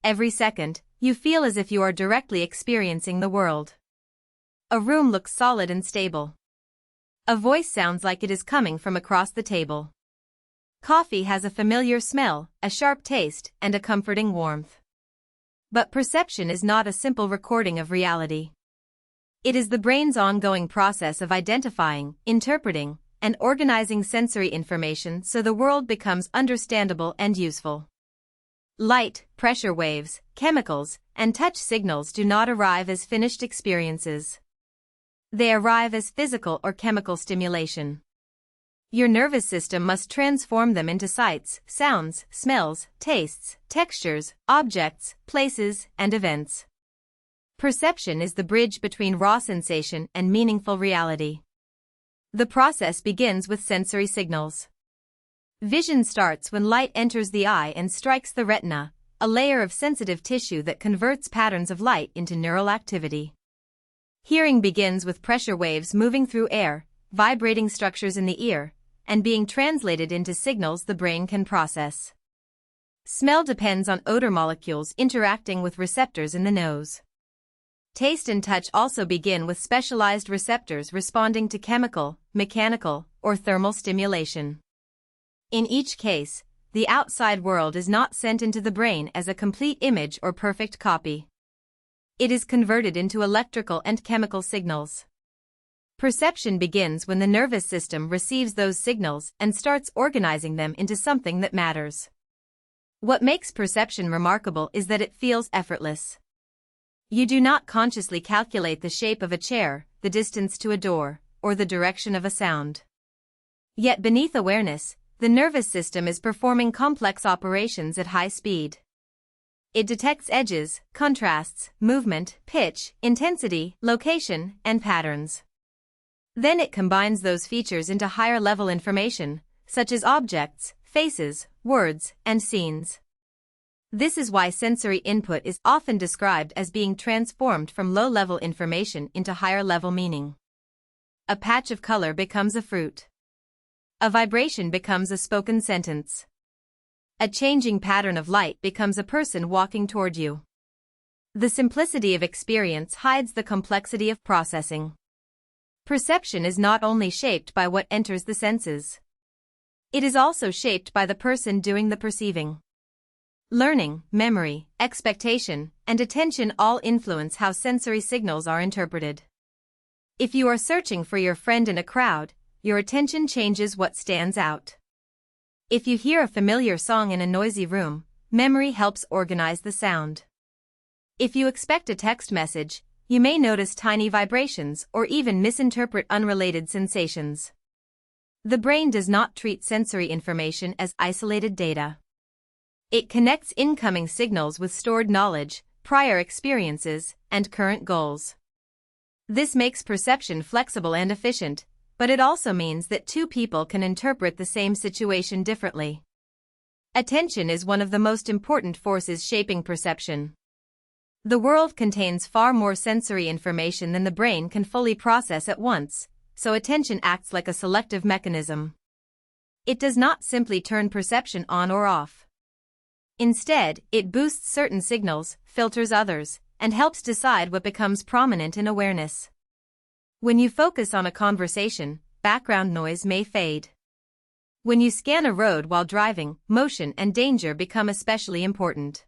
Every second, you feel as if you are directly experiencing the world. A room looks solid and stable. A voice sounds like it is coming from across the table. Coffee has a familiar smell, a sharp taste, and a comforting warmth. But perception is not a simple recording of reality. It is the brain's ongoing process of identifying, interpreting, and organizing sensory information so the world becomes understandable and useful. Light, pressure waves, chemicals, and touch signals do not arrive as finished experiences. They arrive as physical or chemical stimulation. Your nervous system must transform them into sights, sounds, smells, tastes, textures, objects, places, and events. Perception is the bridge between raw sensation and meaningful reality. The process begins with sensory signals. Vision starts when light enters the eye and strikes the retina, a layer of sensitive tissue that converts patterns of light into neural activity. Hearing begins with pressure waves moving through air, vibrating structures in the ear, and being translated into signals the brain can process. Smell depends on odor molecules interacting with receptors in the nose. Taste and touch also begin with specialized receptors responding to chemical, mechanical, or thermal stimulation. In each case, the outside world is not sent into the brain as a complete image or perfect copy. It is converted into electrical and chemical signals. Perception begins when the nervous system receives those signals and starts organizing them into something that matters. What makes perception remarkable is that it feels effortless. You do not consciously calculate the shape of a chair, the distance to a door, or the direction of a sound. Yet beneath awareness, the nervous system is performing complex operations at high speed. It detects edges, contrasts, movement, pitch, intensity, location, and patterns. Then it combines those features into higher-level information, such as objects, faces, words, and scenes. This is why sensory input is often described as being transformed from low-level information into higher-level meaning. A patch of color becomes a fruit. A vibration becomes a spoken sentence. A changing pattern of light becomes a person walking toward you. The simplicity of experience hides the complexity of processing. Perception is not only shaped by what enters the senses. It is also shaped by the person doing the perceiving. Learning, memory, expectation, and attention all influence how sensory signals are interpreted. If you are searching for your friend in a crowd, your attention changes what stands out. If you hear a familiar song in a noisy room, memory helps organize the sound. If you expect a text message, you may notice tiny vibrations or even misinterpret unrelated sensations. The brain does not treat sensory information as isolated data. It connects incoming signals with stored knowledge, prior experiences, and current goals. This makes perception flexible and efficient, but it also means that two people can interpret the same situation differently. Attention is one of the most important forces shaping perception. The world contains far more sensory information than the brain can fully process at once, so attention acts like a selective mechanism. It does not simply turn perception on or off. Instead, it boosts certain signals, filters others, and helps decide what becomes prominent in awareness. When you focus on a conversation, background noise may fade. When you scan a road while driving, motion and danger become especially important.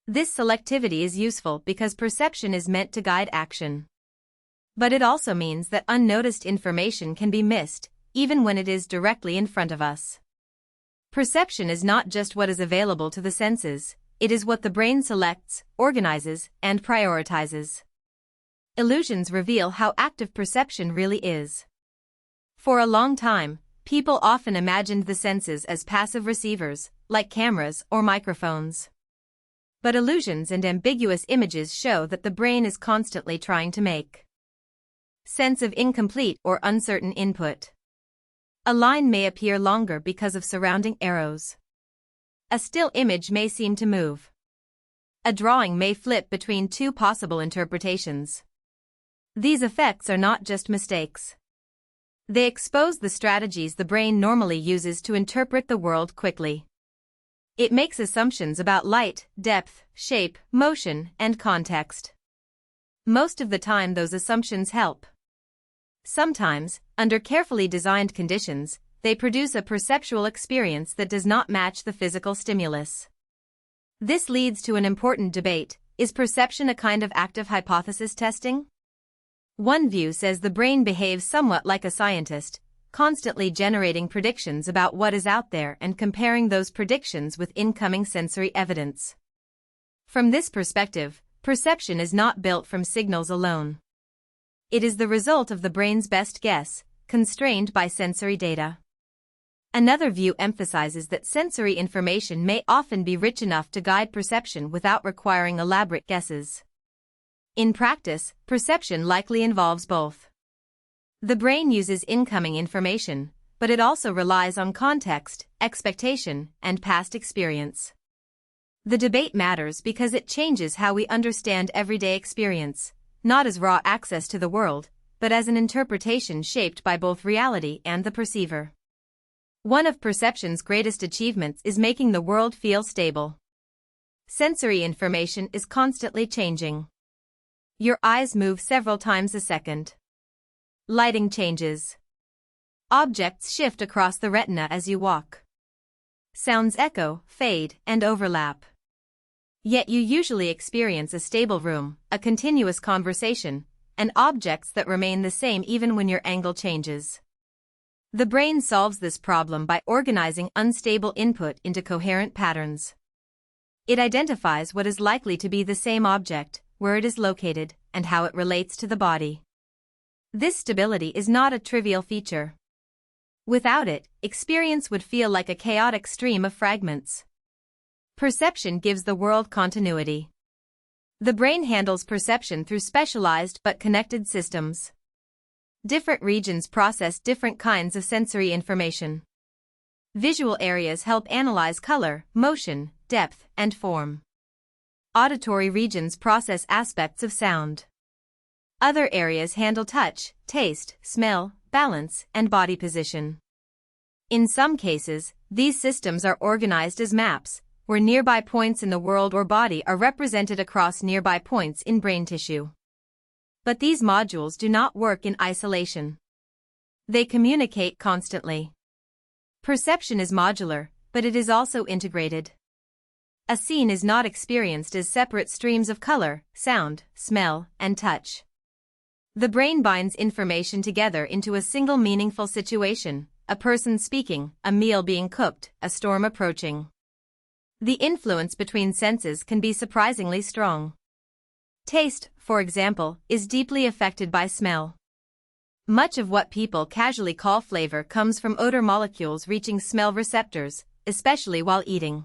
This selectivity is useful because perception is meant to guide action. But it also means that unnoticed information can be missed, even when it is directly in front of us. Perception is not just what is available to the senses, it is what the brain selects, organizes, and prioritizes. Illusions reveal how active perception really is. For a long time, people often imagined the senses as passive receivers, like cameras or microphones. But illusions and ambiguous images show that the brain is constantly trying to make sense of incomplete or uncertain input. A line may appear longer because of surrounding arrows. A still image may seem to move. A drawing may flip between two possible interpretations. These effects are not just mistakes. They expose the strategies the brain normally uses to interpret the world quickly. It makes assumptions about light, depth, shape, motion, and context. Most of the time those assumptions help. Sometimes, under carefully designed conditions, they produce a perceptual experience that does not match the physical stimulus. This leads to an important debate: is perception a kind of active hypothesis testing? One view says the brain behaves somewhat like a scientist, constantly generating predictions about what is out there and comparing those predictions with incoming sensory evidence. From this perspective, perception is not built from signals alone. It is the result of the brain's best guess, constrained by sensory data. Another view emphasizes that sensory information may often be rich enough to guide perception without requiring elaborate guesses. In practice, perception likely involves both. The brain uses incoming information, but it also relies on context, expectation, and past experience. The debate matters because it changes how we understand everyday experience, not as raw access to the world, but as an interpretation shaped by both reality and the perceiver. One of perception's greatest achievements is making the world feel stable. Sensory information is constantly changing. Your eyes move several times a second. Lighting changes. Objects shift across the retina as you walk. Sounds echo, fade, and overlap. Yet you usually experience a stable room, a continuous conversation, and objects that remain the same even when your angle changes. The brain solves this problem by organizing unstable input into coherent patterns. It identifies what is likely to be the same object, where it is located, and how it relates to the body. This stability is not a trivial feature. Without it, experience would feel like a chaotic stream of fragments. Perception gives the world continuity. The brain handles perception through specialized but connected systems. Different regions process different kinds of sensory information. Visual areas help analyze color, motion, depth, and form. Auditory regions process aspects of sound. Other areas handle touch, taste, smell, balance, and body position. In some cases, these systems are organized as maps, where nearby points in the world or body are represented across nearby points in brain tissue. But these modules do not work in isolation. They communicate constantly. Perception is modular, but it is also integrated. A scene is not experienced as separate streams of color, sound, smell, and touch. The brain binds information together into a single meaningful situation: a person speaking, a meal being cooked, a storm approaching. The influence between senses can be surprisingly strong. Taste, for example, is deeply affected by smell. Much of what people casually call flavor comes from odor molecules reaching smell receptors, especially while eating.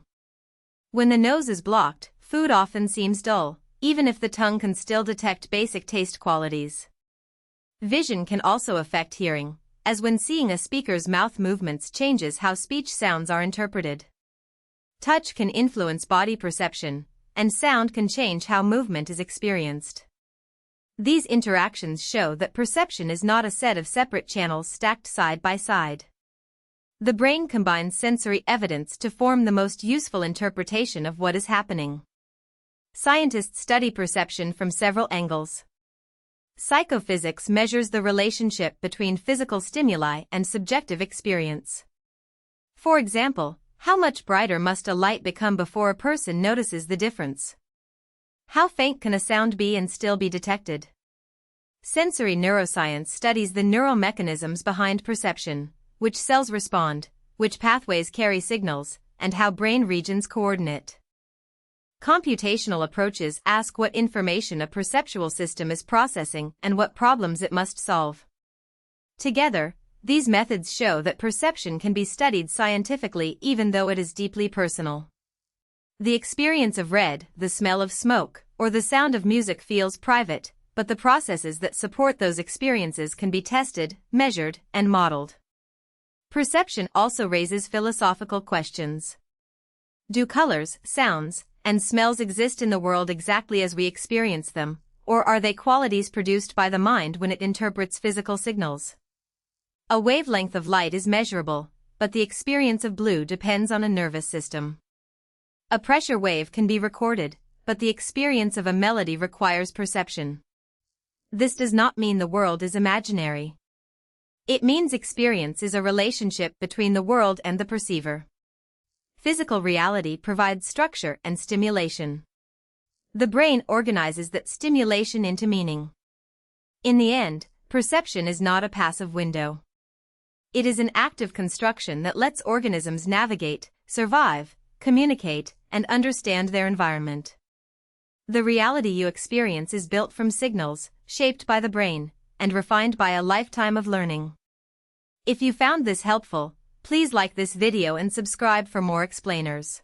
When the nose is blocked, food often seems dull, even if the tongue can still detect basic taste qualities. Vision can also affect hearing, as when seeing a speaker's mouth movements changes how speech sounds are interpreted. Touch can influence body perception, and sound can change how movement is experienced. These interactions show that perception is not a set of separate channels stacked side by side. The brain combines sensory evidence to form the most useful interpretation of what is happening. Scientists study perception from several angles. Psychophysics measures the relationship between physical stimuli and subjective experience. For example, how much brighter must a light become before a person notices the difference? How faint can a sound be and still be detected? Sensory neuroscience studies the neural mechanisms behind perception, which cells respond, which pathways carry signals, and how brain regions coordinate. Computational approaches ask what information a perceptual system is processing and what problems it must solve. Together, these methods show that perception can be studied scientifically even though it is deeply personal. The experience of red, the smell of smoke, or the sound of music feels private, but the processes that support those experiences can be tested, measured, and modeled. Perception also raises philosophical questions. Do colors, sounds, and smells exist in the world exactly as we experience them, or are they qualities produced by the mind when it interprets physical signals? A wavelength of light is measurable, but the experience of blue depends on a nervous system. A pressure wave can be recorded, but the experience of a melody requires perception. This does not mean the world is imaginary. It means experience is a relationship between the world and the perceiver. Physical reality provides structure and stimulation. The brain organizes that stimulation into meaning. In the end, perception is not a passive window. It is an active construction that lets organisms navigate, survive, communicate, and understand their environment. The reality you experience is built from signals, shaped by the brain, and refined by a lifetime of learning. If you found this helpful, please like this video and subscribe for more explainers.